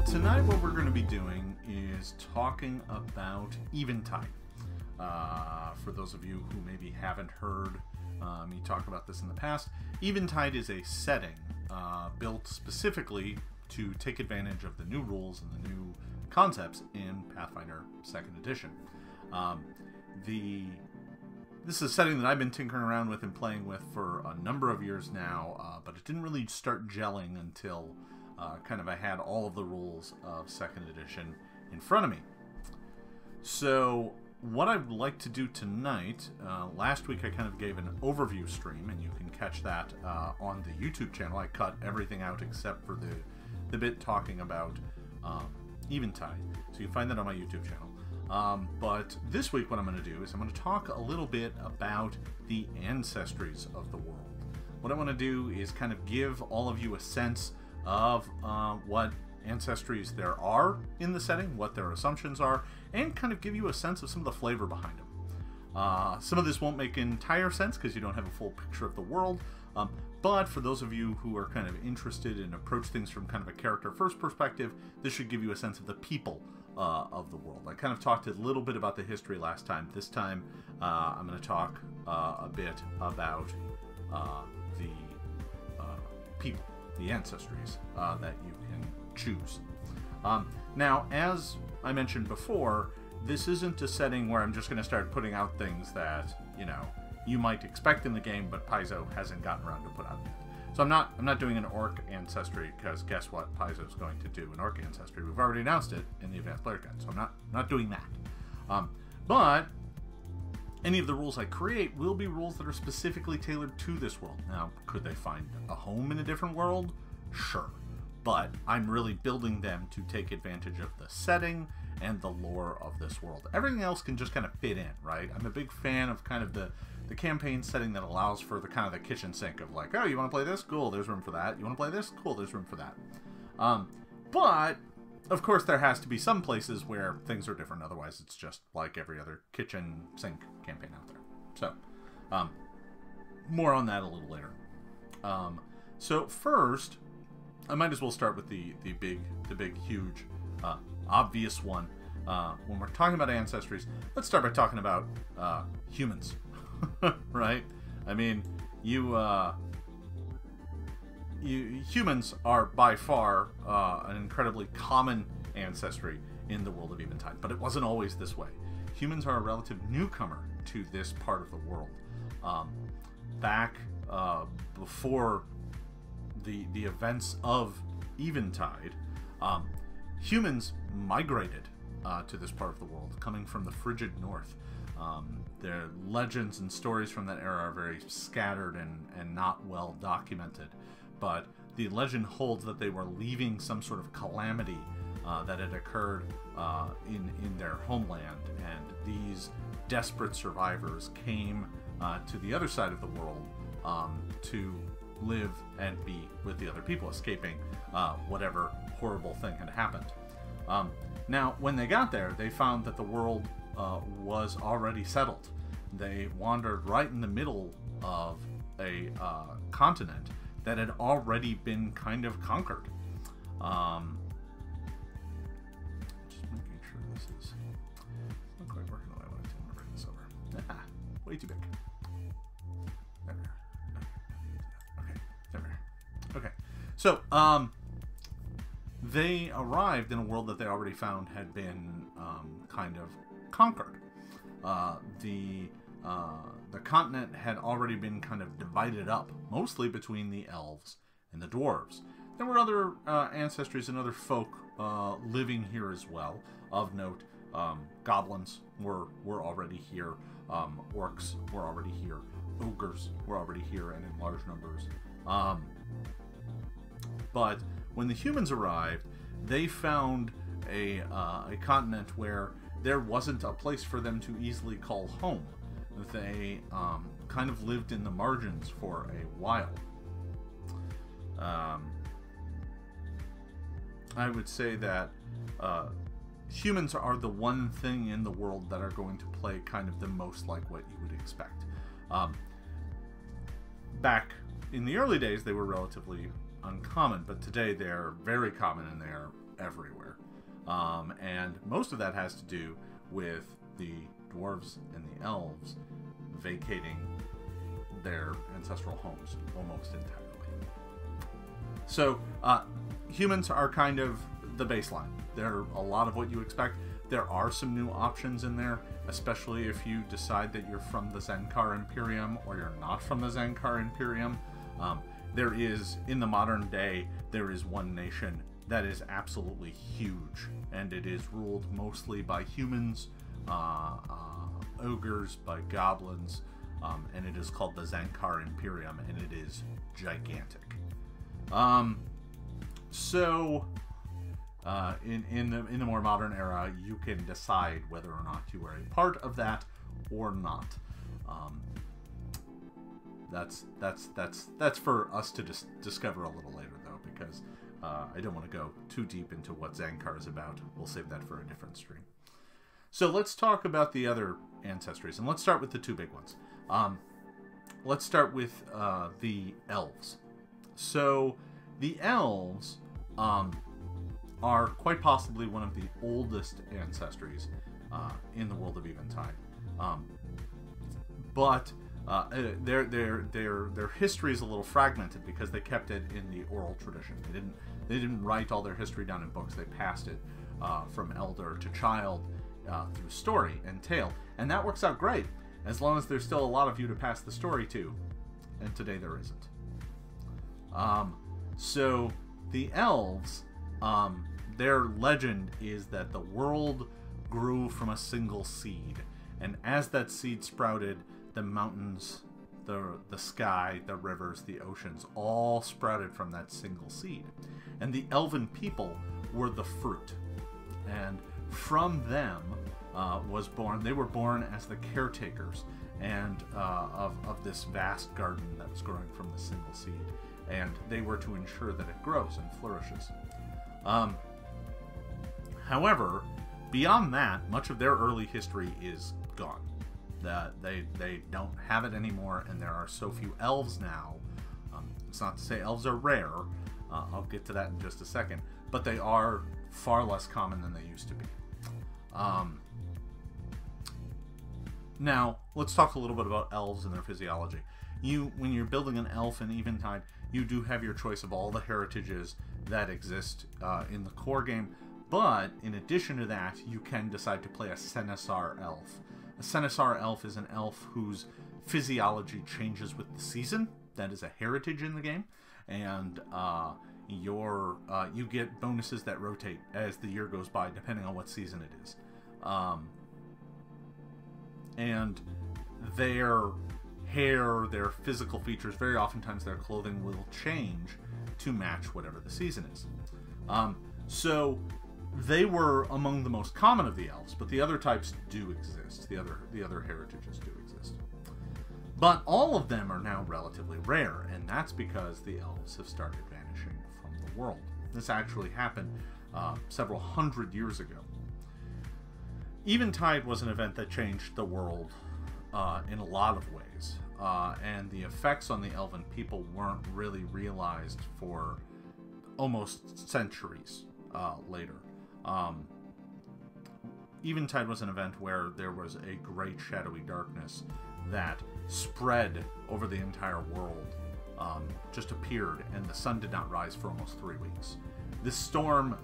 tonight what we're going to be doing is talking about Eventide. For those of you who maybe haven't heard me talk about this in the past, Eventide is a setting built specifically to take advantage of the new rules and the new concepts in Pathfinder Second Edition. This is a setting that I've been tinkering around with and playing with for a number of years now, but it didn't really start gelling until I had all of the rules of Second Edition in front of me. So what I'd like to do tonight, last week I kind of gave an overview stream, and you can catch that on the YouTube channel. I cut everything out except for the bit talking about Eventide, so you can find that on my YouTube channel. But this week what I'm going to do is I'm going to talk a little bit about the ancestries of the world. What I want to do is kind of give all of you a sense of what ancestries there are in the setting, what their assumptions are, and kind of give you a sense of some of the flavor behind them. Some of this won't make entire sense because you don't have a full picture of the world, but for those of you who are kind of interested and approach things from kind of a character-first perspective, this should give you a sense of the people of the world. I kind of talked a little bit about the history last time. This time I'm going to talk a bit about the people, the ancestries that you can choose. Now, as I mentioned before, this isn't a setting where I'm just going to start putting out things that, you know, you might expect in the game, but Paizo hasn't gotten around to put out yet. So I'm not doing an orc ancestry, because guess what Paizo's going to do? An orc ancestry. We've already announced it in the advanced player guide, so I'm not doing that. But any of the rules I create will be rules that are specifically tailored to this world. Now, could they find a home in a different world? Sure. But I'm really building them to take advantage of the setting and the lore of this world. Everything else can just kind of fit in, right? I'm a big fan of kind of the campaign setting that allows for the kind of the kitchen sink of like, oh, you want to play this? Cool, there's room for that. You want to play this? Cool, there's room for that. But, of course, there has to be some places where things are different. Otherwise, it's just like every other kitchen sink campaign out there. So, more on that a little later. So first, I might as well start with the big, huge, obvious one. When we're talking about ancestries, let's start by talking about humans, right? I mean, humans are by far an incredibly common ancestry in the world of Eventide, but it wasn't always this way. Humans are a relative newcomer to this part of the world. Back before the events of Eventide, humans migrated to this part of the world, coming from the frigid north. Their legends and stories from that era are very scattered and not well documented, but the legend holds that they were leaving some sort of calamity that had occurred in their homeland, and these desperate survivors came to the other side of the world to live and be with the other people, escaping whatever horrible thing had happened. Now, when they got there, they found that the world was already settled. They wandered right in the middle of a continent that had already been kind of conquered. Just making sure this is not quite working the way I wanted to. I'm going to bring this over. Way too big. There we are. Okay, there we are. Okay, so they arrived in a world that they already found had been kind of conquered. The continent had already been kind of divided up, mostly between the Elves and the Dwarves. There were other ancestries and other folk living here as well. Of note, Goblins were already here. Orcs were already here. Ogres were already here and in large numbers. But when the humans arrived, they found a continent where there wasn't a place for them to easily call home. They kind of lived in the margins for a while. I would say that humans are the one thing in the world that are going to play kind of the most like what you would expect. Back in the early days, they were relatively uncommon, but today they're very common and they're everywhere. And most of that has to do with the dwarves and the elves vacating their ancestral homes almost entirely. So humans are kind of the baseline. They're a lot of what you expect. There are some new options in there, especially if you decide that you're from the Zenkar Imperium or you're not from the Zenkar Imperium. There is, in the modern day, there is one nation that is absolutely huge, and it is ruled mostly by humans, ogres, by goblins, and it is called the Zenkar Imperium, and it is gigantic. In the more modern era, you can decide whether or not you are a part of that or not. That's for us to discover a little later, though, because I don't want to go too deep into what Zenkar is about. We'll save that for a different stream. So let's talk about the other ancestries, and let's start with the two big ones. Let's start with the Elves. So the Elves are quite possibly one of the oldest ancestries in the world of Eventide. But their history is a little fragmented because they kept it in the oral tradition. They didn't write all their history down in books. They passed it from elder to child through story and tale, and that works out great as long as there's still a lot of you to pass the story to. And today there isn't. So the Elves, their legend is that the world grew from a single seed, and as that seed sprouted, the mountains, the sky, the rivers, the oceans, all sprouted from that single seed. And the elven people were the fruit. And from them they were born as the caretakers and of this vast garden that was growing from the single seed. And they were to ensure that it grows and flourishes. However, beyond that, much of their early history is gone. That they don't have it anymore, and there are so few elves now. It's not to say elves are rare. I'll get to that in just a second. But they are far less common than they used to be. Now, let's talk a little bit about elves and their physiology. When you're building an elf in Eventide, you do have your choice of all the heritages that exist in the core game. But in addition to that, you can decide to play a Seneschar elf. A Seneschar elf is an elf whose physiology changes with the season. That is a heritage in the game, and you get bonuses that rotate as the year goes by, depending on what season it is. And their hair, their physical features, very oftentimes their clothing will change to match whatever the season is. So they were among the most common of the elves, but the other types do exist. The other heritages do exist. But all of them are now relatively rare, and that's because the elves have started vanishing from the world. This actually happened several hundred years ago. Eventide was an event that changed the world in a lot of ways, and the effects on the elven people weren't really realized for almost centuries later. Eventide was an event where there was a great shadowy darkness that spread over the entire world, just appeared, and the sun did not rise for almost 3 weeks. This storm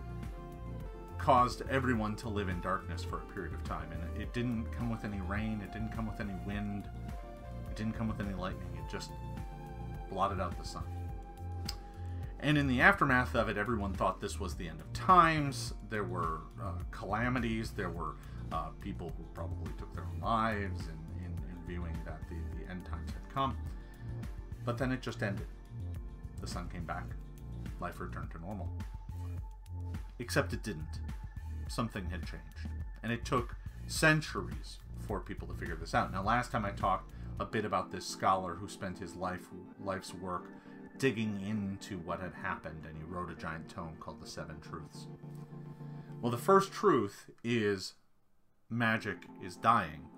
caused everyone to live in darkness for a period of time, and it didn't come with any rain, it didn't come with any wind, it didn't come with any lightning, it just blotted out the sun. And in the aftermath of it, everyone thought this was the end of times. There were calamities, there were people who probably took their own lives in viewing that the end times had come. But then it just ended. The sun came back. Life returned to normal. Except it didn't. Something had changed. And it took centuries for people to figure this out. Now, last time I talked a bit about this scholar who spent his life's work digging into what had happened, and he wrote a giant tome called The Seven Truths. Well, the first truth is magic is dying,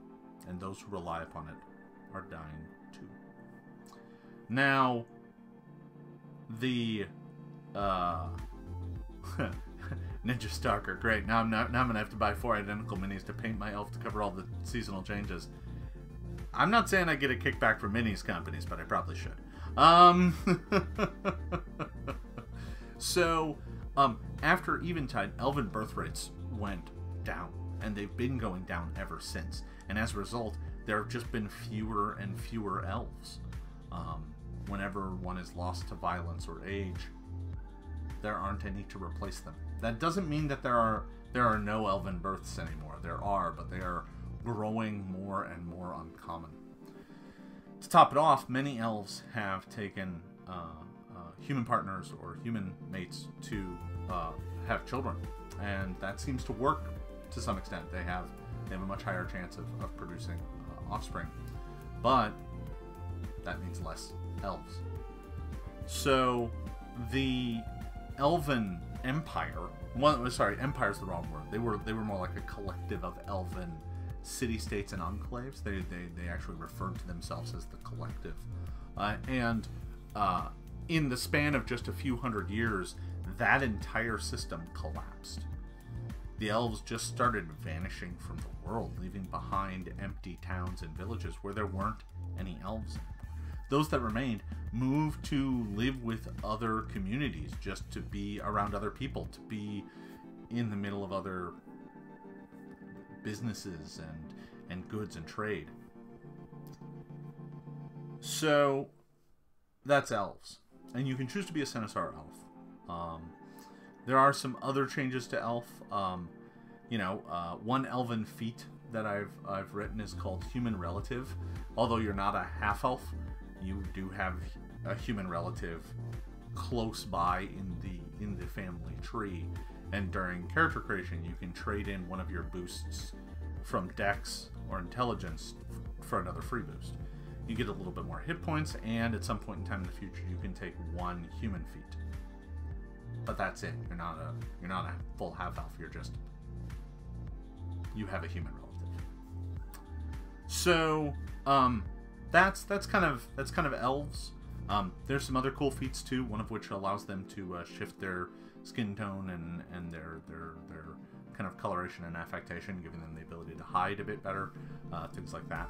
and those who rely upon it are dying too. Now, Ninja Stalker, great. Now I'm gonna have to buy 4 identical minis to paint my elf to cover all the seasonal changes. I'm not saying I get a kickback from minis companies, but I probably should. So, after Eventide, elven birth rates went down, and they've been going down ever since. And as a result, there have just been fewer and fewer elves. Whenever one is lost to violence or age, there aren't any to replace them. That doesn't mean that there are no elven births anymore. There are, but they are growing more and more uncommon. To top it off, many elves have taken human partners or human mates to have children, and that seems to work to some extent. They have a much higher chance of producing offspring, but that means less elves. So the Elven Empire, Empire's the wrong word. They were more like a collective of elven city-states and enclaves. They actually referred to themselves as the collective. In the span of just a few hundred years, that entire system collapsed. The elves just started vanishing from the world, leaving behind empty towns and villages where there weren't any elves anymore. Those that remained moved to live with other communities, just to be around other people, to be in the middle of other businesses and goods and trade. So that's elves, and you can choose to be a Centaur elf. There are some other changes to elf. One elven feat that I've written is called Human Relative. Although you're not a half elf, you do have a human relative close by in the family tree, and during character creation you can trade in one of your boosts from Dex or Intelligence for another free boost. You get a little bit more hit points, and at some point in time in the future you can take one human feat. But that's it. You're not a full half elf. You have a human relative. So that's kind of elves. There's some other cool feats too. One of which allows them to shift their skin tone and their kind of coloration and affectation, giving them the ability to hide a bit better, things like that.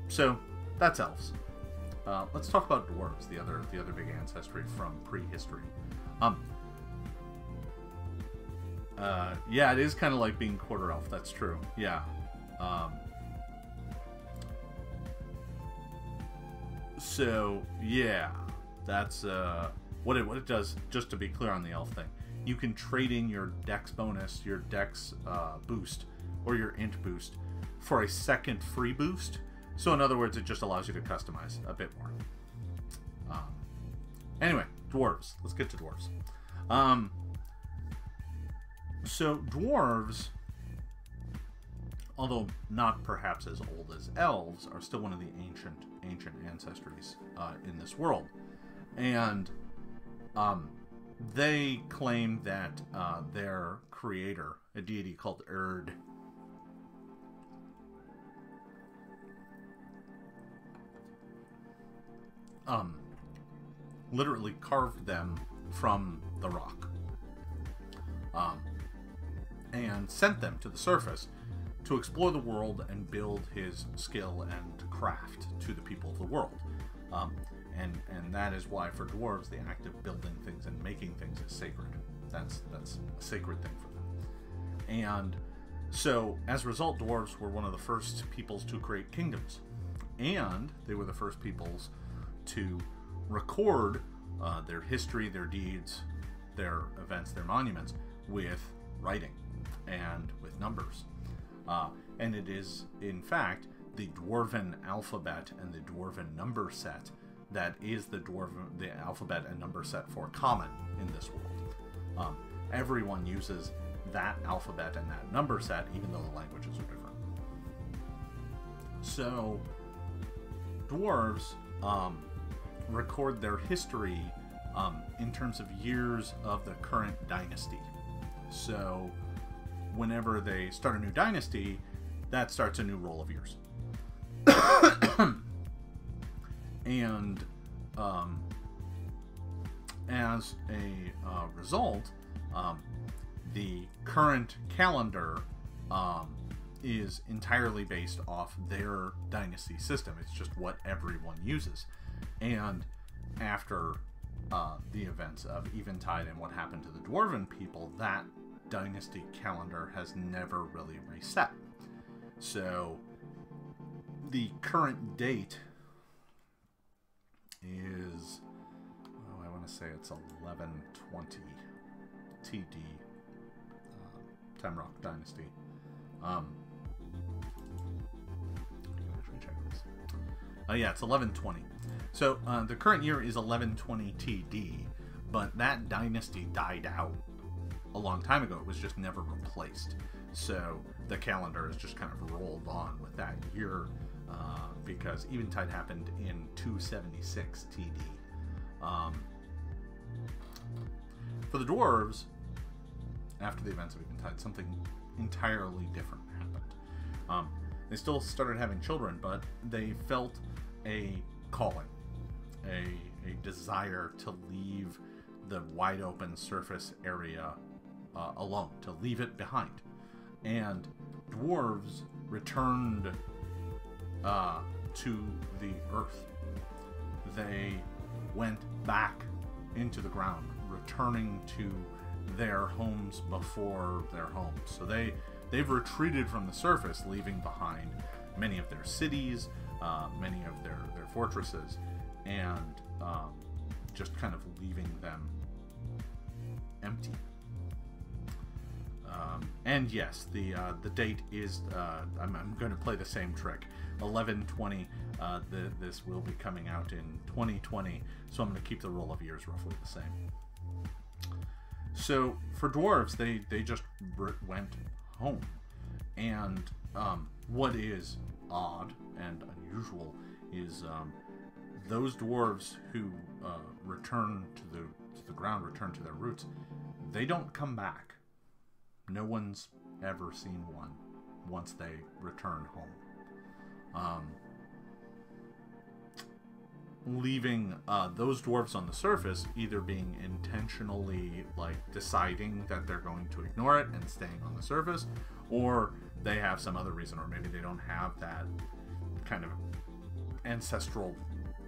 So that's elves. Let's talk about dwarves, the other big ancestry from prehistory. Yeah, it is kind of like being quarter elf. That's true. Yeah. So yeah, that's what it does. Just to be clear on the elf thing, you can trade in your Dex bonus, your Dex boost, or your Int boost for a second free boost. So in other words, it just allows you to customize a bit more. Anyway, dwarves. Let's get to dwarves. So dwarves, although not perhaps as old as elves, are still one of the ancient ancestries in this world, and they claim that their creator, a deity called Erd, literally carved them from the rock, and sent them to the surface to explore the world and build his skill and craft to the people of the world. And that is why for dwarves the act of building things and making things is sacred. That's a sacred thing for them. And so as a result, dwarves were one of the first peoples to create kingdoms, and they were the first peoples to record their history, their deeds, their events, their monuments with writing and with numbers. And it is, in fact, the Dwarven alphabet and the Dwarven number set that is the alphabet and number set for common in this world. Everyone uses that alphabet and that number set, even though the languages are different. So, dwarves record their history in terms of years of the current dynasty. So, whenever they start a new dynasty, that starts a new roll of years. And as a result, The current calendar is entirely based off their dynasty system. It's just what everyone uses. And after the events of Eventide and what happened to the Dwarven people, that dynasty calendar has never really reset. So the current date is, I want to say it's 1120 TD, Tamrock Dynasty. Yeah, it's 1120. So the current year is 1120 TD, but that dynasty died out a long time ago. It was just never replaced. So the calendar has just kind of rolled on with that year because Eventide happened in 276 TD. For the Dwarves, after the events of Eventide, something entirely different happened. They still started having children, but they felt a calling, a desire to leave the wide open surface area alone, to leave it behind. And dwarves returned to the earth. They went back into the ground, returning to their homes before their homes. So they've retreated from the surface, leaving behind many of their cities, many of their fortresses, and just kind of leaving them empty. And yes, the date is, I'm going to play the same trick. 11/20, this will be coming out in 2020, so I'm going to keep the roll of years roughly the same. So for dwarves, they just went home. And what is odd and unusual is those dwarves who return to the ground, return to their roots, they don't come back. No one's ever seen one once they return home. Leaving those dwarves on the surface either being intentionally deciding that they're going to ignore it and staying on the surface, or they have some other reason, or maybe they don't have that kind of ancestral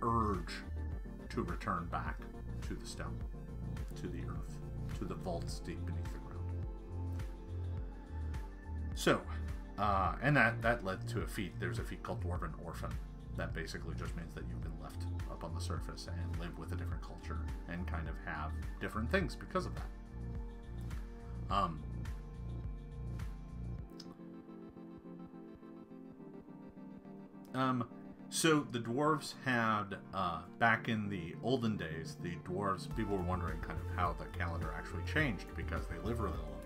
urge to return back to the stone, to the earth, to the vaults deep beneath the ground. So, and that led to a feat. There's a feat called Dwarven Orphan. That basically just means that you've been left up on the surface and live with a different culture and kind of have different things because of that. So the dwarves had, back in the olden days, the dwarves, people were wondering kind of how the calendar actually changed because they live really long.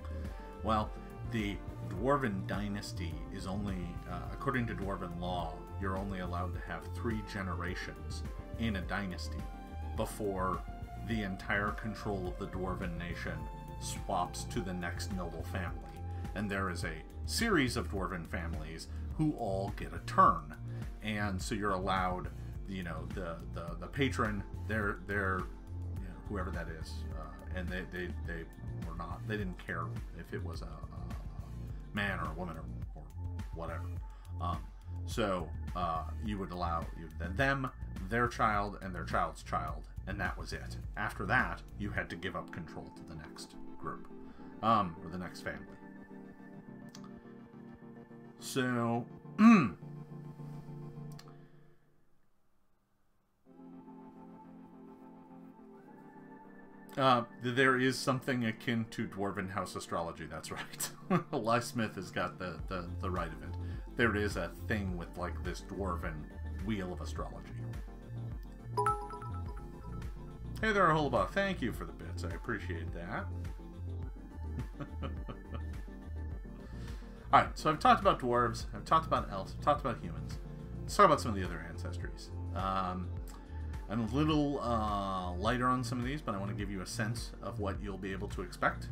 Well, the Dwarven Dynasty is only, according to Dwarven law, you're only allowed to have 3 generations in a dynasty before the entire control of the Dwarven nation swaps to the next noble family. And there is a series of Dwarven families who all get a turn. And so you're allowed, the patron, they're whoever that is, and they were not, they didn't care if it was a man or a woman or whatever. So you would allow them, their child, and their child's child, and that was it. After that, you had to give up control to the next group, or the next family. So, there is something akin to Dwarven House Astrology, that's right. Lysmith has got the right of it. There is a thing with this Dwarven Wheel of Astrology. Hey there, Holba. Thank you for the bits. I appreciate that. Alright, so I've talked about dwarves, I've talked about elves, I've talked about humans. Let's talk about some of the other ancestries. I'm a little lighter on some of these, but I want to give you a sense of what you'll be able to expect.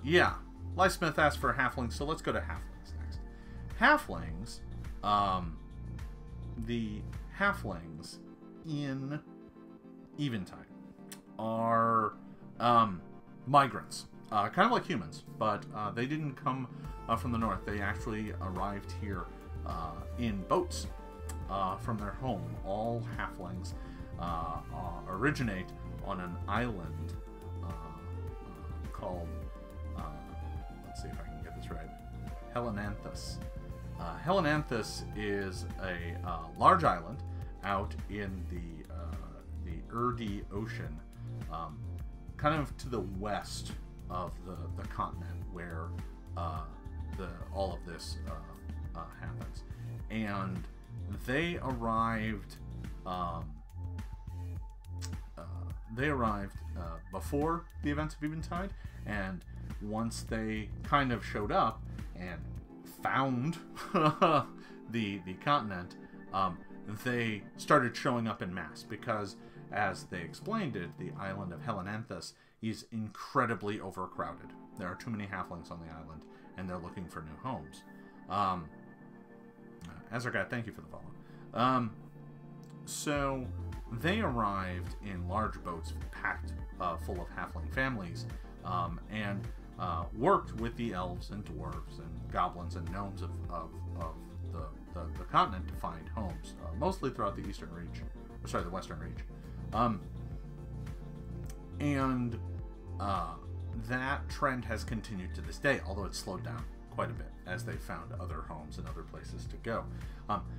Yeah, Lysmith asked for halflings, so let's go to halflings next. Halflings, the halflings in Eventide are migrants, kind of like humans, but they didn't come from the north. They actually arrived here in boats from their home. All halflings originate on an island called, let's see if I can get this right, Helen Anthis. Helen Anthis is a large island out in the Urdi Ocean, kind of to the west of the continent where all of this happens. And they arrived before the events of Eventide, and once they kind of showed up and found the continent, they started showing up in mass because, as they explained it, the island of Helen Anthis is incredibly overcrowded. There are too many halflings on the island, and they're looking for new homes. Azargat, thank you for the follow. So they arrived in large boats packed full of halfling families, and worked with the elves and dwarves and goblins and gnomes of the continent to find homes, mostly throughout the eastern reach, or sorry, the western reach. And that trend has continued to this day, although it's slowed down quite a bit as they found other homes and other places to go.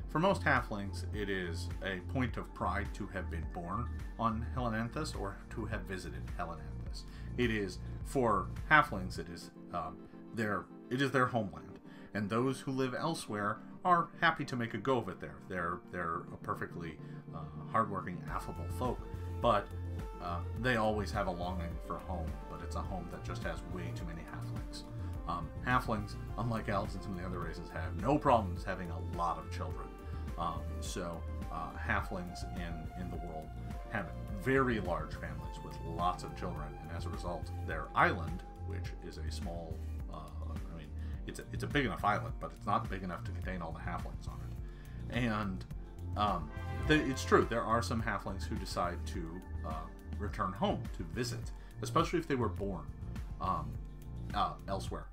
For most halflings, it is a point of pride to have been born on Helen Anthis or to have visited Helen Anthis. It is, for halflings, it is their homeland, and those who live elsewhere are happy to make a go of it there. They're a perfectly hardworking, affable folk, but they always have a longing for home, but it's a home that just has way too many halflings. Halflings, unlike elves and some of the other races, have no problems having a lot of children. So halflings in the world have very large families with lots of children, and as a result, their island, which is a small, it's a big enough island, but it's not big enough to contain all the halflings on it. And it's true, there are some halflings who decide to return home to visit, especially if they were born elsewhere.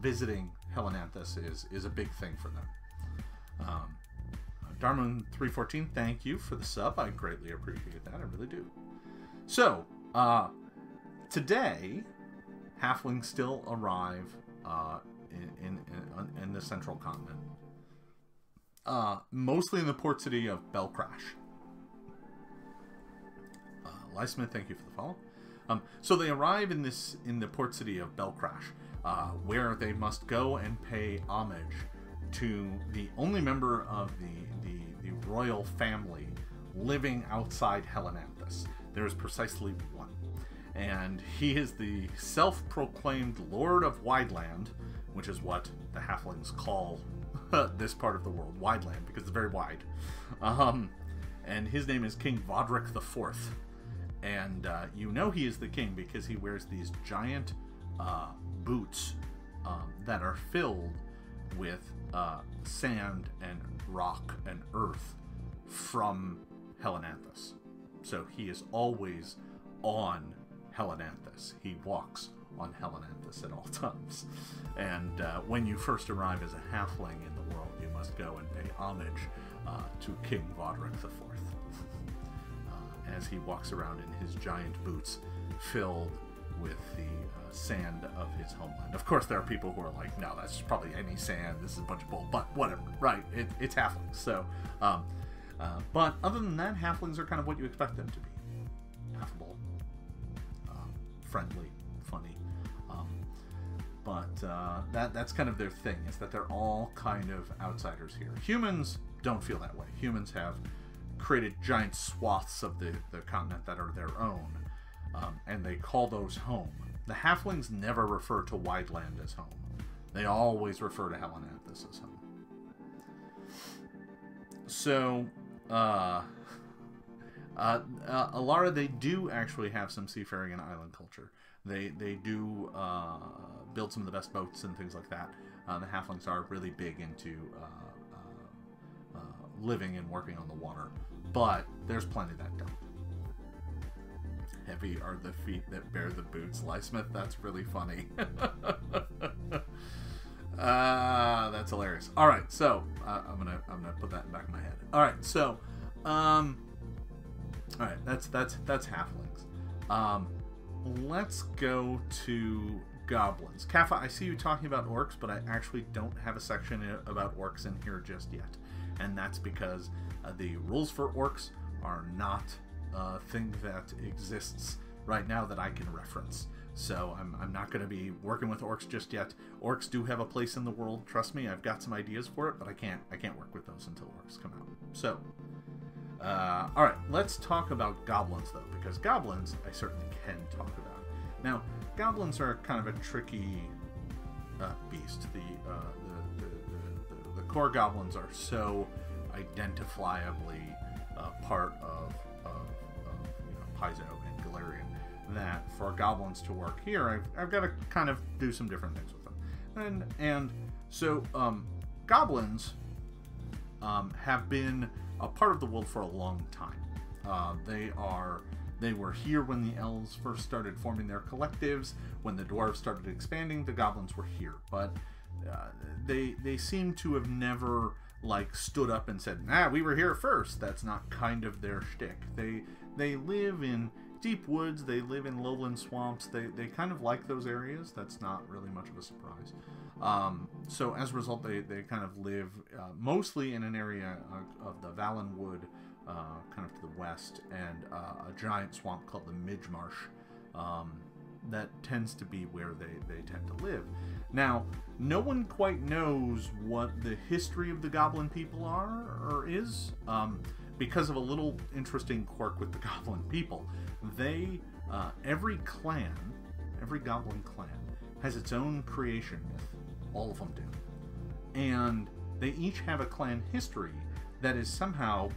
Visiting Helen Anthis is a big thing for them. Darmoon 314, thank you for the sub. I greatly appreciate that. I really do. So, today, halflings still arrive in the central continent. Mostly in the port city of Belcrash. Lysmith, thank you for the follow. So they arrive in the port city of Belcrash, where they must go and pay homage to the only member of the royal family living outside Helen Anthis. There is precisely one, and he is the self-proclaimed Lord of Wideland, which is what the halflings call this part of the world, Wideland, because it's very wide. And his name is King Vodric IV. And you know he is the king because he wears these giant boots that are filled with sand and rock and earth from Helen Anthis. So he is always on Helen Anthis. He walks on Helen Anthis at all times. And when you first arrive as a halfling in the world, you must go and pay homage to King Vodric IV. As he walks around in his giant boots filled with the sand of his homeland. Of course, there are people who are like, no, that's probably any sand, this is a bunch of bull, but whatever, right, it's halflings. So, but other than that, halflings are kind of what you expect them to be. Affable, friendly, funny. But that's kind of their thing, is that they're all kind of outsiders here. Humans don't feel that way. Humans have created giant swaths of the continent that are their own, and they call those home. The halflings never refer to Wideland as home. They always refer to Helen Anthis as home. So, Alara, they do actually have some seafaring and island culture. They do build some of the best boats and things like that. The halflings are really big into living and working on the water, but there's plenty that don't. heavy are the feet that bear the boots, Lysmith. That's really funny. That's hilarious. All right, so I'm gonna put that in the back of my head. All right, so all right, that's halflings. Let's go to goblins. Kaffa, I see you talking about orcs, but I actually don't have a section about orcs in here just yet, and that's because the rules for orcs are not a thing that exists right now that I can reference. So I'm not going to be working with orcs just yet. Orcs do have a place in the world. Trust me, I've got some ideas for it, but I can't work with those until orcs come out. So, all right, let's talk about goblins though, because goblins I certainly can talk about. Now, goblins are kind of a tricky beast. The core goblins are so identifiably part of Paizo and Galarian that for goblins to work here, I've got to kind of do some different things with them. And so goblins have been a part of the world for a long time. They were here when the elves first started forming their collectives. When the dwarves started expanding, the goblins were here. But they seem to have never like stood up and said, we were here first. That's not kind of their shtick. They live in deep woods, they live in lowland swamps, they kind of like those areas. That's not really much of a surprise. So as a result, they kind of live mostly in an area of the Valen Wood, kind of to the west, and a giant swamp called the Midgemarsh. That tends to be where they tend to live. Now, no one quite knows what the history of the goblin people are or is, because of a little interesting quirk with the goblin people. They, every goblin clan has its own creation myth. All of them do. And they each have a clan history that is somehow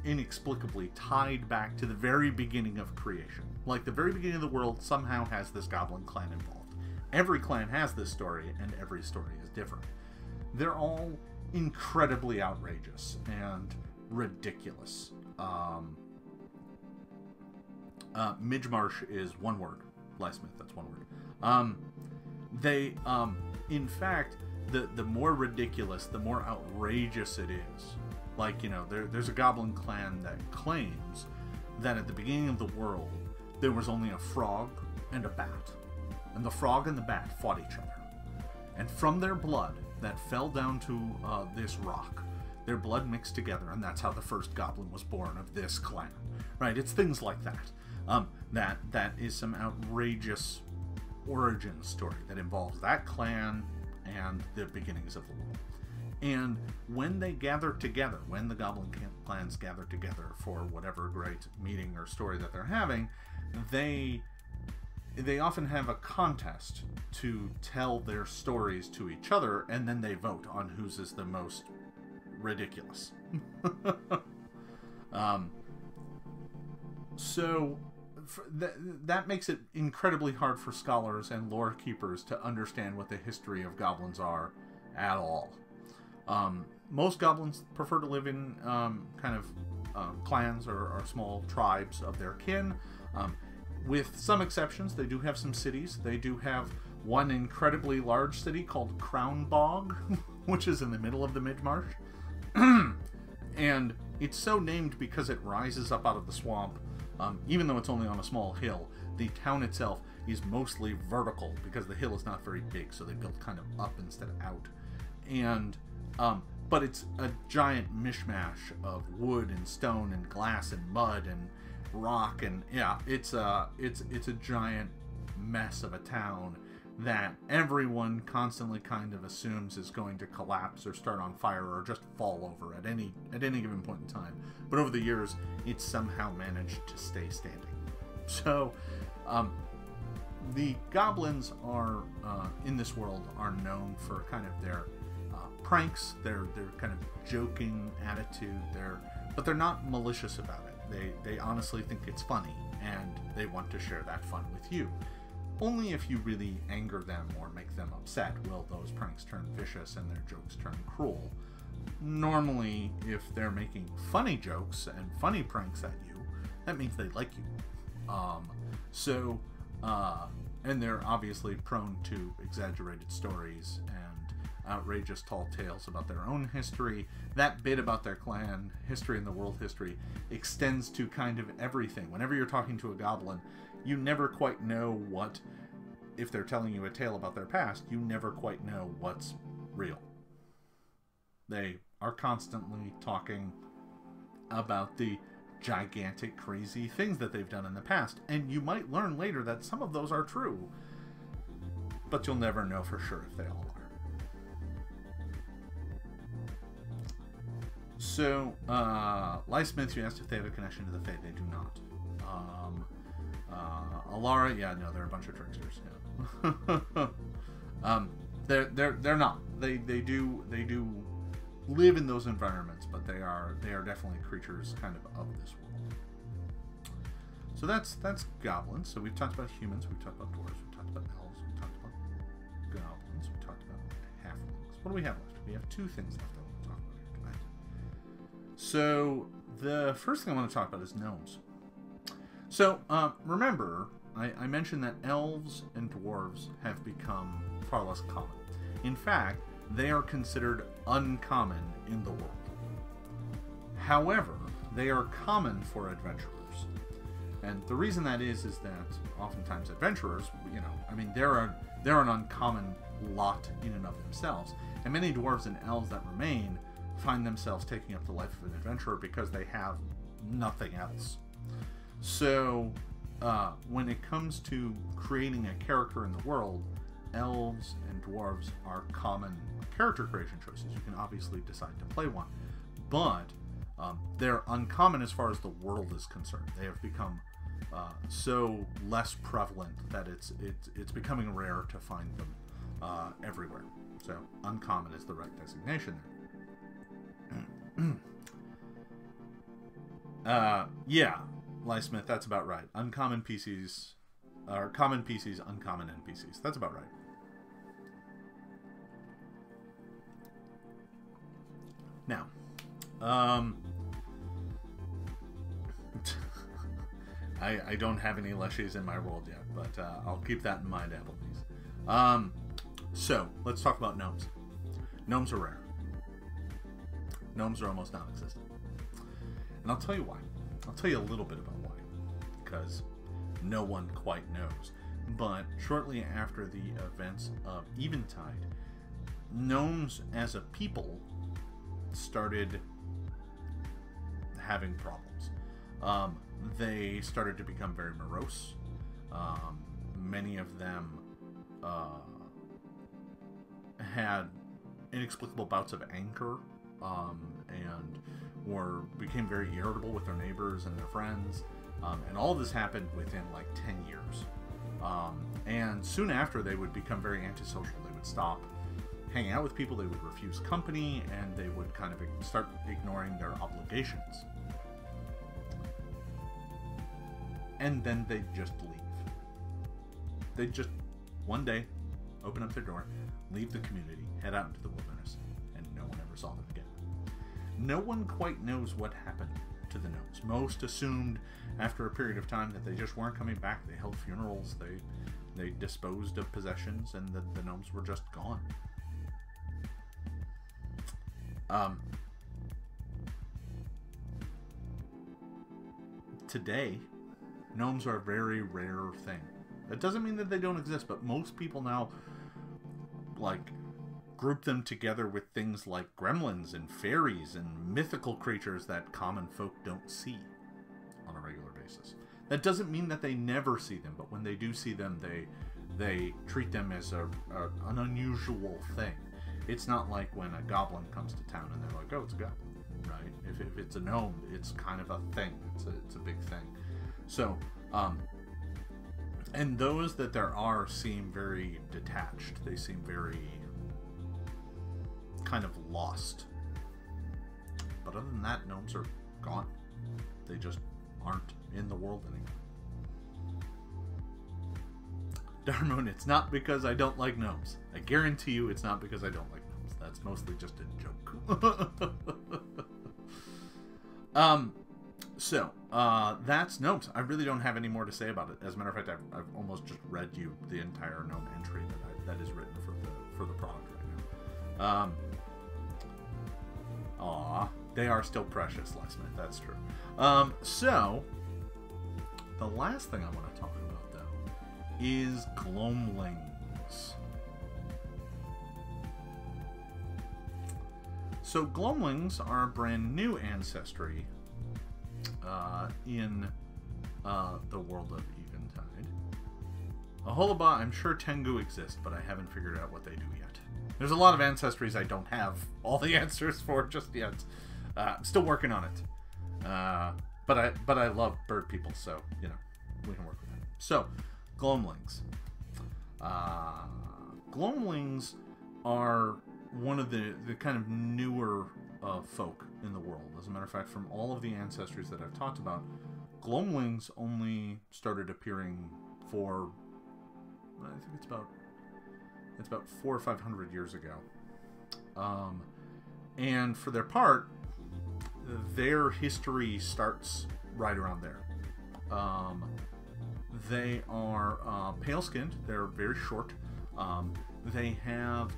inexplicably tied back to the very beginning of creation. Like the very beginning of the world somehow has this goblin clan involved. Every clan has this story, and every story is different. They're all incredibly outrageous and ridiculous. Midgemarsh is one word. Lysmith, that's one word. In fact, the more ridiculous, the more outrageous it is. Like, there's a goblin clan that claims that at the beginning of the world, there was only a frog and a bat. And the frog and the bat fought each other. And from their blood that fell down to this rock, their blood mixed together, and that's how the first goblin was born of this clan. Right? It's things like that. That is some outrageous origin story that involves that clan and the beginnings of the world. And when they gather together, when the goblin clans gather together for whatever great meeting or story that they're having, they often have a contest to tell their stories to each other, and then they vote on whose is the most ridiculous. So that makes it incredibly hard for scholars and lore keepers to understand what the history of goblins are at all. Most goblins prefer to live in clans or small tribes of their kin. With some exceptions, they do have some cities. They do have one incredibly large city called Crownbog, which is in the middle of the Midgemarsh. And it's so named because it rises up out of the swamp. Even though it's only on a small hill, the town itself is mostly vertical because the hill is not very big, so they built kind of up instead of out. And but it's a giant mishmash of wood and stone and glass and mud and rock, and yeah, it's a giant mess of a town that everyone constantly kind of assumes is going to collapse or start on fire or just fall over at any given point in time. But over the years, it's somehow managed to stay standing. So the goblins are in this world are known for kind of their pranks, their kind of joking attitude, but they're not malicious about it. They honestly think it's funny, and they want to share that fun with you. Only if you really anger them or make them upset will those pranks turn vicious and their jokes turn cruel. Normally, if they're making funny jokes and funny pranks at you, that means they like you. So, and they're obviously prone to exaggerated stories and outrageous tall tales about their own history. That bit about their clan history and the world history extends to kind of everything. Whenever you're talking to a goblin, you never quite know what, if they're telling you a tale about their past, you never quite know what's real. They are constantly talking about the gigantic, crazy things that they've done in the past, and you might learn later that some of those are true, but you'll never know for sure if they all are. So, Lysmiths, you asked if they have a connection to the Fae. They do not. Alara, yeah, no, they're a bunch of tricksters. Yeah. They're not. They do live in those environments, but they are definitely creatures kind of this world. So that's goblins. So we've talked about humans, we've talked about dwarves, we've talked about elves, we've talked about goblins, we've talked about halflings. What do we have left? We have 2 things left that we'll talk about here tonight. So the first thing I want to talk about is gnomes. So remember, I mentioned that elves and dwarves have become far less common. In fact, they are considered uncommon in the world. However, they are common for adventurers. And the reason that is that oftentimes adventurers, I mean, they're an uncommon lot in and of themselves. And many dwarves and elves that remain find themselves taking up the life of an adventurer because they have nothing else. So, when it comes to creating a character in the world, elves and dwarves are common character creation choices. You can obviously decide to play one, but they're uncommon as far as the world is concerned. They have become so less prevalent that it's becoming rare to find them everywhere. So uncommon is the right designation there. Yeah, Lysmith, that's about right. Uncommon PCs, or common PCs, uncommon NPCs. That's about right. Now, I don't have any Leshies in my world yet, but I'll keep that in mind, Applebee's. So, let's talk about gnomes. Gnomes are rare. Gnomes are almost non-existent. And I'll tell you why. I'll tell you a little bit about why. Because no one quite knows. But shortly after the events of Eventide, gnomes as a people started having problems. They started to become very morose. Many of them had inexplicable bouts of anger and became very irritable with their neighbors and their friends. And all of this happened within like 10 years. And soon after, they would become very antisocial. They would stop hanging out with people, they would refuse company, and they would kind of start ignoring their obligations. And then they'd just leave. They'd just, one day, open up their door, leave the community, head out into the wilderness, and no one ever saw them again. No one quite knows what happened to the gnomes. Most assumed after a period of time that they just weren't coming back. They held funerals, they disposed of possessions, and the gnomes were just gone. Today, gnomes are a very rare thing. That doesn't mean that they don't exist, but most people now group them together with things like gremlins and fairies and mythical creatures that common folk don't see on a regular basis. That doesn't mean that they never see them, but when they do see them, they treat them as an unusual thing. It's not like when a goblin comes to town and they're like, oh, it's a goblin, right? If it's a gnome, it's kind of a thing. It's a big thing. So, and those that there are seem very detached. They seem very kind of lost. But other than that, gnomes are gone. They just aren't in the world anymore. Darmoon, it's not because I don't like gnomes. I guarantee you it's not because I don't like gnomes. That's mostly just a joke. So, that's gnomes. I really don't have any more to say about it. As a matter of fact, I've almost just read you the entire gnome entry that is written for the product right now. Aw, they are still precious, Lesmith. That's true. So the last thing I want to talk about though is Gloamlings. So Gloamlings are a brand new ancestry in the world of Eventide. Aholaba, I'm sure Tengu exist, but I haven't figured out what they do yet. There's a lot of ancestries I don't have all the answers for just yet. I'm still working on it. But I love bird people, so, you know, we can work with that. So, Gloamlings. Gloamlings are one of the kind of newer folk in the world. As a matter of fact, from all of the ancestries that I've talked about, Gloamlings only started appearing for, I think it's about 400 or 500 years ago. And for their part, their history starts right around there. They are pale-skinned. They're very short. They have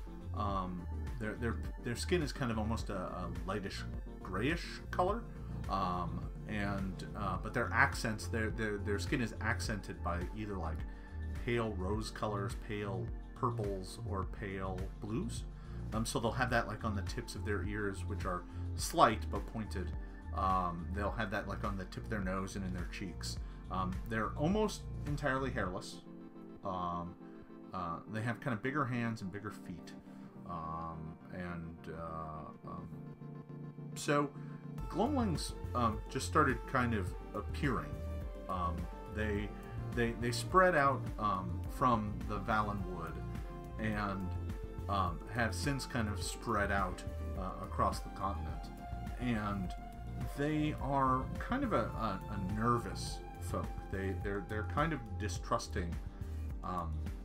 their skin is kind of almost a lightish grayish color, but their accents, their skin is accented by either like pale rose colors, pale purples, or pale blues. So they'll have that like on the tips of their ears, which are slight but pointed. They'll have that like on the tip of their nose and in their cheeks. They're almost entirely hairless. They have kind of bigger hands and bigger feet. So Gloamlings just started kind of appearing. They spread out from the Valen Wood and have since kind of spread out across the continent. And they are kind of a nervous folk. They're kind of distrusting,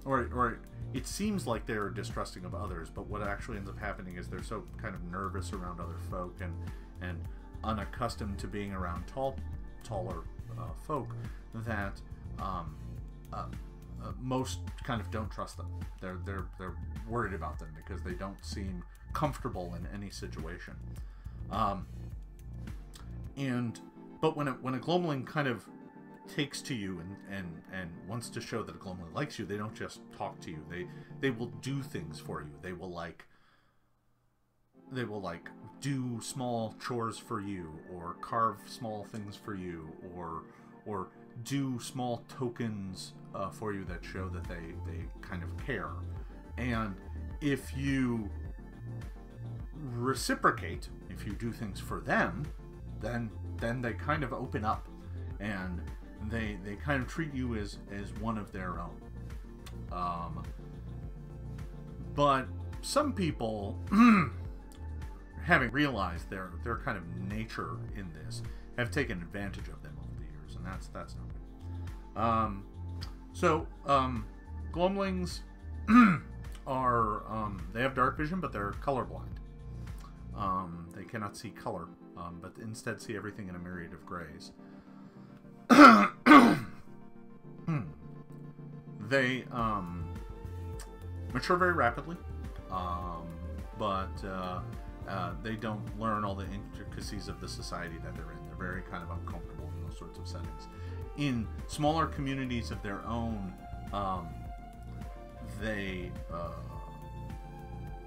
or it seems like they're distrusting of others, but what actually ends up happening is they're so kind of nervous around other folk and unaccustomed to being around taller folk that most kind of don't trust them. They're worried about them because they don't seem comfortable in any situation. But when a Gloamling kind of takes to you and wants to show that a Gloamling likes you, they don't just talk to you. They will do things for you. They will do small chores for you, or carve small things for you, or do small tokens for you that show that they kind of care. And if you reciprocate, if you do things for them, then they kind of open up and they kind of treat you as one of their own. But some people, having realized their kind of nature in this, have taken advantage of them over the years, and that's not good. Gloamlings are they have dark vision, but they're colorblind. They cannot see color, but instead see everything in a myriad of grays. They mature very rapidly, but they don't learn all the intricacies of the society that they're in. They're very kind of uncomfortable in those sorts of settings. In smaller communities of their own, they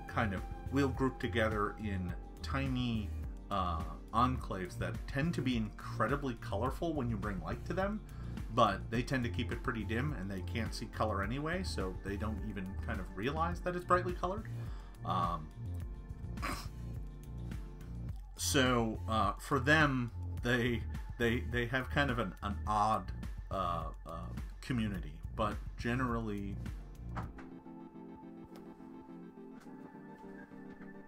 kind of will group together in tiny enclaves that tend to be incredibly colorful when you bring light to them, but they tend to keep it pretty dim and they can't see color anyway, so they don't even kind of realize that it's brightly colored. For them, they have kind of an odd community, but generally,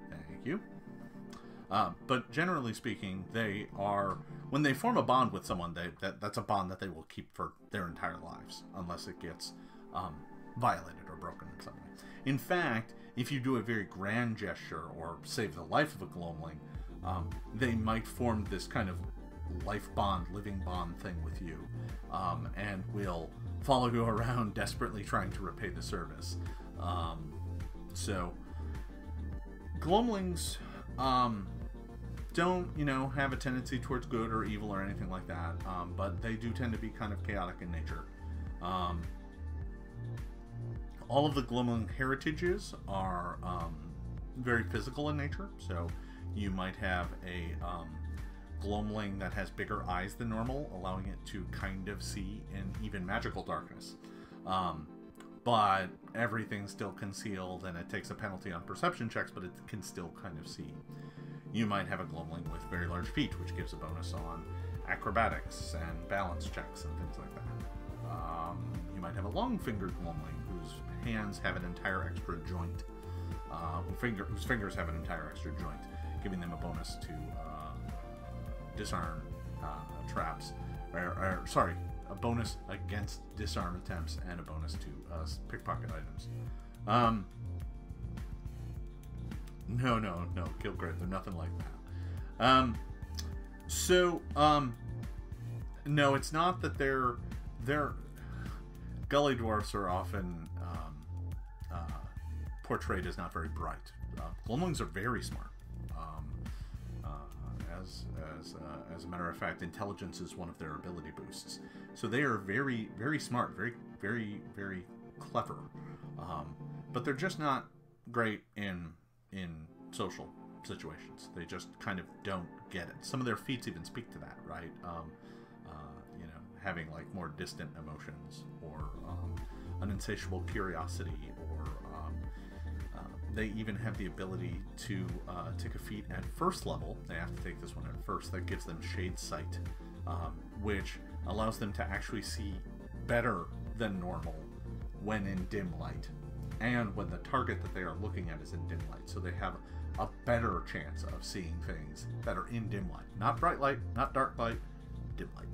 thank you. But generally speaking, they are, when they form a bond with someone, that's a bond that they will keep for their entire lives, unless it gets violated or broken in some way. In fact, if you do a very grand gesture or save the life of a Gloamling, they might form this kind of life bond, living bond thing with you, and will follow you around desperately trying to repay the service. So Gloamlings don't, have a tendency towards good or evil or anything like that, but they do tend to be kind of chaotic in nature. All of the Gloamling heritages are very physical in nature, so you might have a Gloamling that has bigger eyes than normal, allowing it to kind of see in even magical darkness. But everything's still concealed, and it takes a penalty on perception checks, but it can still kind of see. You might have a Gloamling with very large feet, which gives a bonus on acrobatics and balance checks and things like that. You might have a long-fingered Gloamling whose hands have an entire extra joint, whose fingers have an entire extra joint, giving them a bonus to disarm traps, a bonus against disarm attempts and a bonus to pickpocket items. No, Kilgrave, they're nothing like that. No, it's not that they're Gully Dwarfs are often portrayed as not very bright. Gloamlings are very smart. As a matter of fact, intelligence is one of their ability boosts. So they are very, very smart, very, very, very clever. But they're just not great in social situations. They just kind of don't get it. Some of their feats even speak to that, right? Having like more distant emotions, or an insatiable curiosity, or they even have the ability to take a feat at first level. They have to take this one at first. That gives them shade sight, which allows them to actually see better than normal when in dim light, and when the target that they are looking at is in dim light. So they have a better chance of seeing things that are in dim light. Not bright light, not dark light, dim light.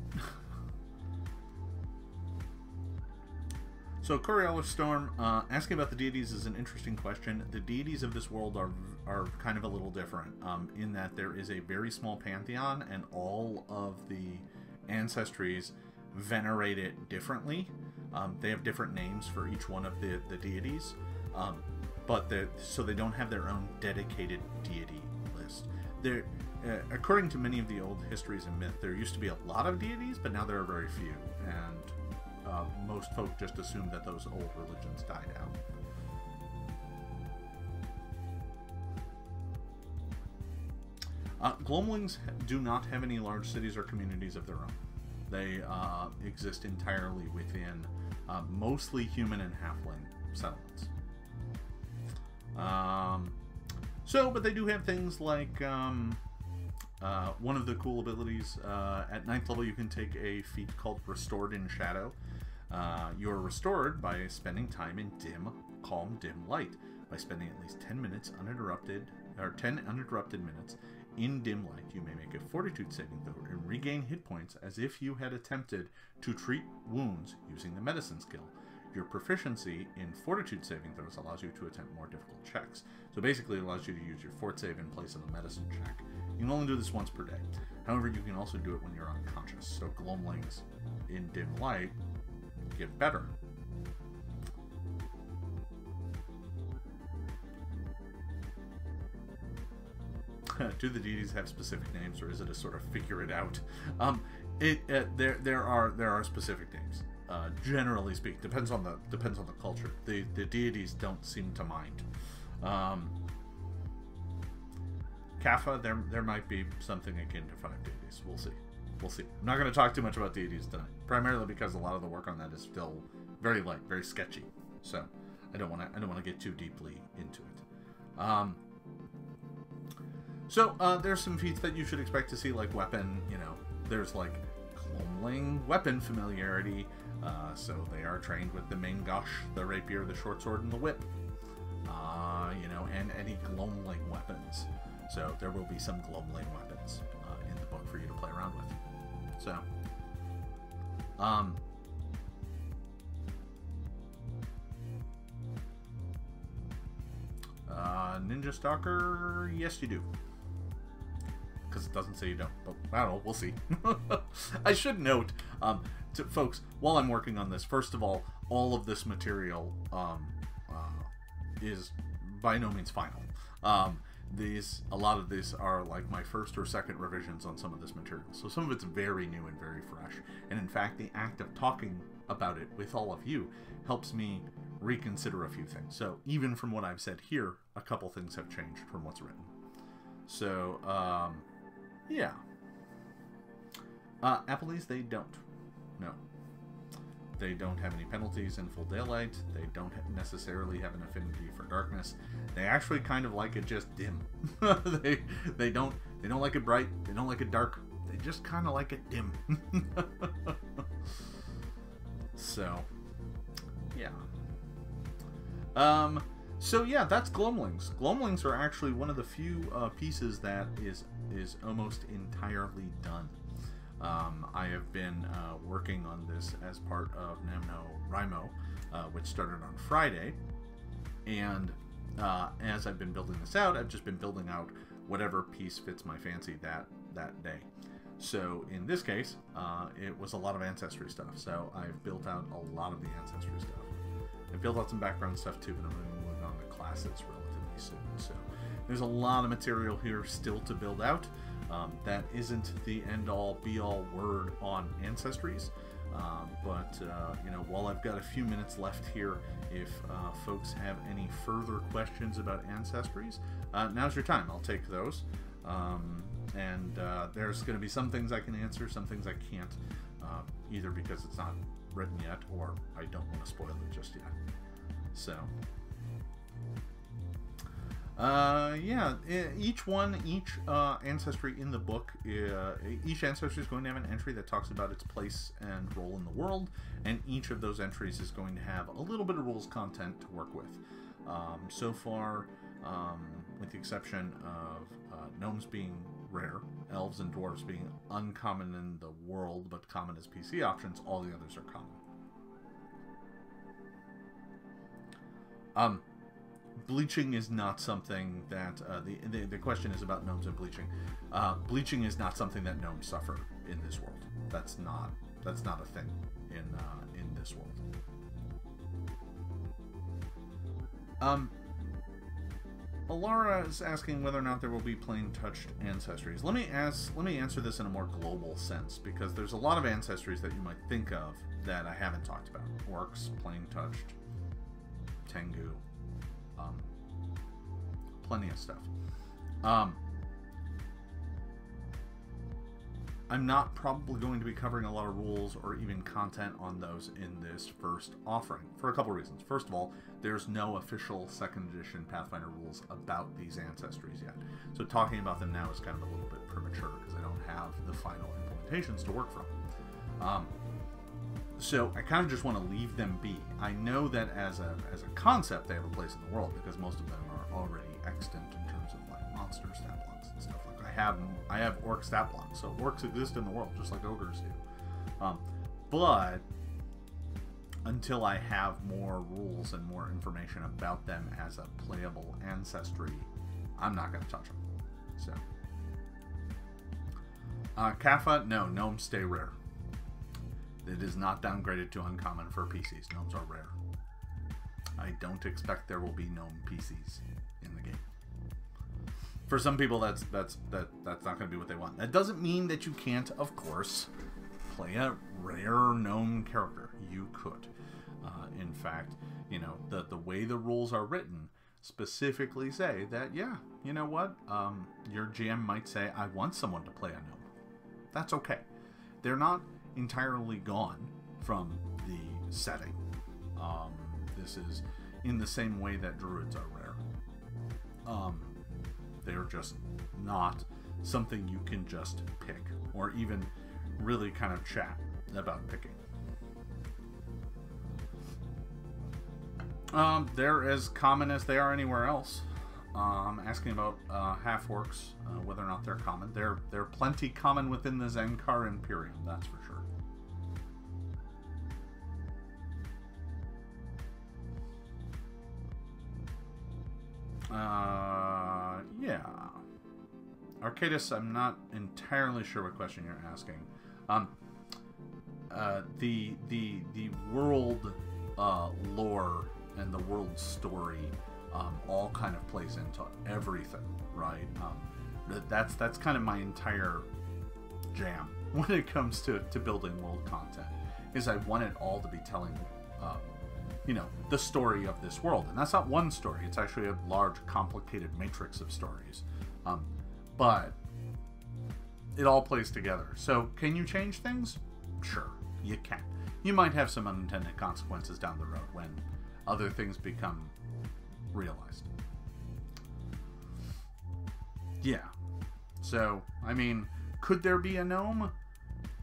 So Coriolis Storm, asking about the deities is an interesting question. The deities of this world are kind of a little different, in that there is a very small pantheon, and all of the ancestries venerate it differently. They have different names for each one of the deities, so they don't have their own dedicated deity list. According to many of the old histories and myth, there used to be a lot of deities, but now there are very few, and most folk just assume that those old religions died out. Gloamlings do not have any large cities or communities of their own. They exist entirely within mostly human and halfling settlements. But they do have things like one of the cool abilities. At 9th level, you can take a feat called Restored in Shadow. You're restored by spending time in calm, dim light. By spending at least 10 minutes uninterrupted, or 10 uninterrupted minutes in dim light, you may make a Fortitude saving throw and regain hit points as if you had attempted to treat wounds using the medicine skill. Your proficiency in Fortitude saving throws allows you to attempt more difficult checks. So basically it allows you to use your fort save in place of a medicine check. You can only do this once per day. However, you can also do it when you're unconscious. So Gloamlings in dim light get better. Do the deities have specific names, or is it a sort of figure it out? There are specific names. Generally speaking, depends on the culture. The deities don't seem to mind. Kappa, there might be something akin to 5 deities. We'll see. I'm not going to talk too much about deities tonight, primarily because a lot of the work on that is still very light, very sketchy. So I don't want to get too deeply into it. There's some feats that you should expect to see, like weapon. There's like Gloamling weapon familiarity. So they are trained with the main gosh, the rapier, the short sword, and the whip. And any Gloamling weapons. So there will be some Gloamling weapons in the book for you to play around with. So, Ninja Stalker, yes you do. Because because it doesn't say you don't. But I don't know, we'll see. I should note, to folks, while I'm working on this, first of all of this material is by no means final. A lot of these are like my first or second revisions on some of this material. So some of it's very new and very fresh. And in fact, the act of talking about it with all of you helps me reconsider a few things. So even from what I've said here, a couple things have changed from what's written. So, yeah. Appleys, they don't. No. They don't have any penalties in full daylight. They don't necessarily have an affinity for darkness. They actually kind of like it just dim. they don't like it bright. They don't like it dark. They just kind of like it dim. So, yeah. So yeah, that's Gloamlings. Gloamlings are actually one of the few pieces that is almost entirely done. I have been working on this as part of NaNoWriMo, which started on Friday, and as I've been building this out, I've just been building out whatever piece fits my fancy that day. So in this case, it was a lot of Ancestry stuff, so I've built out a lot of the Ancestry stuff. I've built out some background stuff too, but I'm going to be moving on to classes relatively soon. So there's a lot of material here still to build out. That isn't the end-all, be-all word on Ancestries, but you know, while I've got a few minutes left here, if folks have any further questions about Ancestries, now's your time. I'll take those. And there's going to be some things I can answer, some things I can't, either because it's not written yet, or I don't want to spoil it just yet. So, yeah, each ancestry in the book, each ancestry is going to have an entry that talks about its place and role in the world, and each of those entries is going to have a little bit of rules content to work with. So far, with the exception of gnomes being rare, elves and dwarves being uncommon in the world but common as PC options, all the others are common. Bleaching is not something that the question is about gnomes and bleaching. Bleaching is not something that gnomes suffer in this world. That's not a thing in this world. Alara is asking whether or not there will be plain touched ancestries. Let me answer this in a more global sense, because there's a lot of ancestries that you might think of that I haven't talked about. Orcs, plain touched, Tengu, plenty of stuff. I'm not probably going to be covering a lot of rules or even content on those in this first offering, for a couple reasons. First of all, there's no official 2nd edition Pathfinder rules about these ancestries yet. So talking about them now is kind of a little bit premature, because I don't have the final implementations to work from. So I kind of just want to leave them be. I know that as a concept they have a place in the world, because most of them are already extant in terms of like monster stat blocks and stuff. Like I have orc stat blocks, so orcs exist in the world just like ogres do. But until I have more rules and more information about them as a playable ancestry, I'm not going to touch them. So, Kappa, no, gnomes stay rare. It is not downgraded to uncommon for PCs. Gnomes are rare. I don't expect there will be gnome PCs in the game. For some people, that's not going to be what they want. That doesn't mean that you can't, of course, play a rare gnome character. You could. In fact, you know, the way the rules are written specifically say that, yeah, you know what? Your GM might say, I want someone to play a gnome. That's okay. They're not entirely gone from the setting. This is in the same way that druids are rare. They're just not something you can just pick, or even really kind of chat about picking. They're as common as they are anywhere else. Asking about half-orcs, whether or not they're common. They're plenty common within the Zenkar Imperium, that's for sure. Yeah. Arcadis, I'm not entirely sure what question you're asking. The world lore and the world story all kind of plays into everything, right? That's kind of my entire jam when it comes to building world content. Is I want it all to be telling, the story of this world, and that's not one story. It's actually a large, complicated matrix of stories, but it all plays together. So, can you change things? Sure, you can. You might have some unintended consequences down the road when other things become realized. Yeah. So, I mean, could there be a gnome?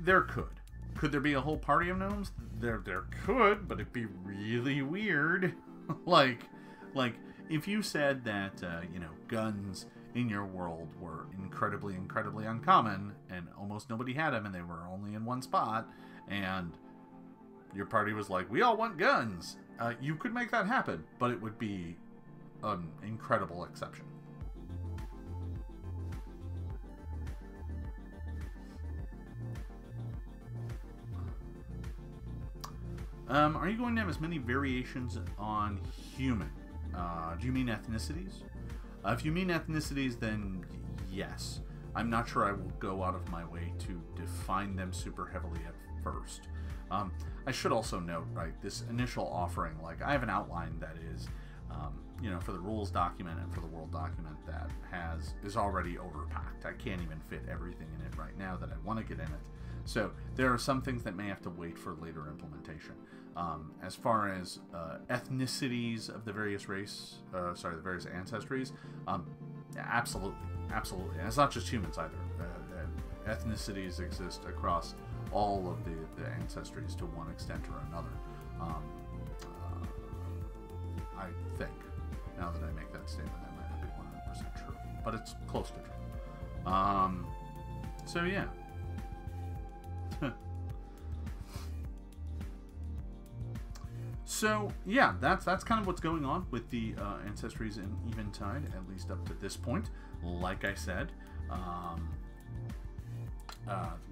There could. Could there be a whole party of gnomes? There could, but it'd be really weird. like, if you said that, guns in your world were incredibly, incredibly uncommon, and almost nobody had them, and they were only in one spot, and your party was like, we all want guns. You could make that happen, but it would be an incredible exception. Are you going to have as many variations on human? Do you mean ethnicities? If you mean ethnicities, then yes. I'm not sure I will go out of my way to define them super heavily at first. I should also note, right, this initial offering, like, I have an outline that is, for the rules document and for the world document that is already overpacked. I can't even fit everything in it right now that I want to get in it. So there are some things that may have to wait for later implementation. As far as ethnicities of the various the various ancestries, absolutely. And it's not just humans either. Ethnicities exist across all of the ancestries to one extent or another. I think, now that I make that statement, that might not be 100% true, but it's close to true. So yeah. So yeah, that's kind of what's going on with the Ancestries in Eventide, at least up to this point. Like I said,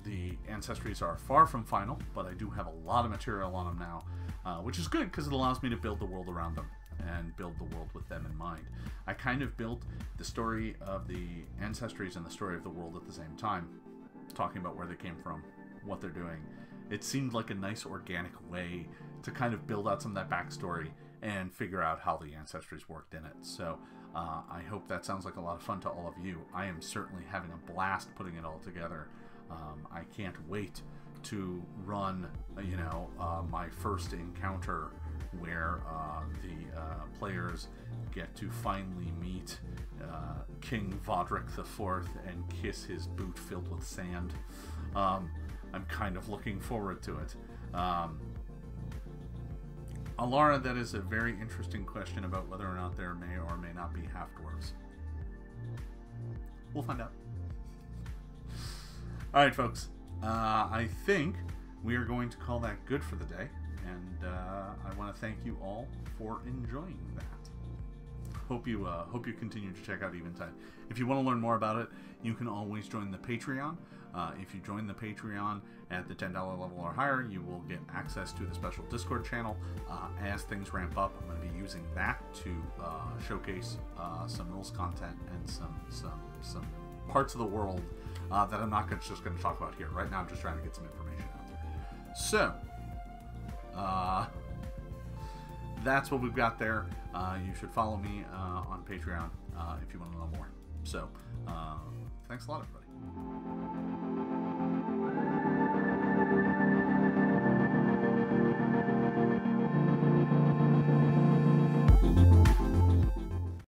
the Ancestries are far from final, but I do have a lot of material on them now, which is good because it allows me to build the world around them and build the world with them in mind. I kind of built the story of the Ancestries and the story of the world at the same time, talking about where they came from, what they're doing. It seemed like a nice organic way to kind of build out some of that backstory and figure out how the Ancestries worked in it. So I hope that sounds like a lot of fun to all of you. I am certainly having a blast putting it all together. I can't wait to run, my first encounter where the players get to finally meet King Vodric IV and kiss his boot filled with sand. I'm kind of looking forward to it. Alara, that is a very interesting question about whether or not there may or may not be half-dwarves. We'll find out. Alright, folks. I think we are going to call that good for the day. And I want to thank you all for enjoying that. Hope you continue to check out Eventide. If you want to learn more about it, you can always join the Patreon. If you join the Patreon at the $10 level or higher, you will get access to the special Discord channel. As things ramp up, I'm going to be using that to showcase some rules content and some parts of the world that I'm not just going to talk about here. Right now, I'm just trying to get some information out there. So, that's what we've got there. You should follow me on Patreon if you want to know more. So, thanks a lot, everybody.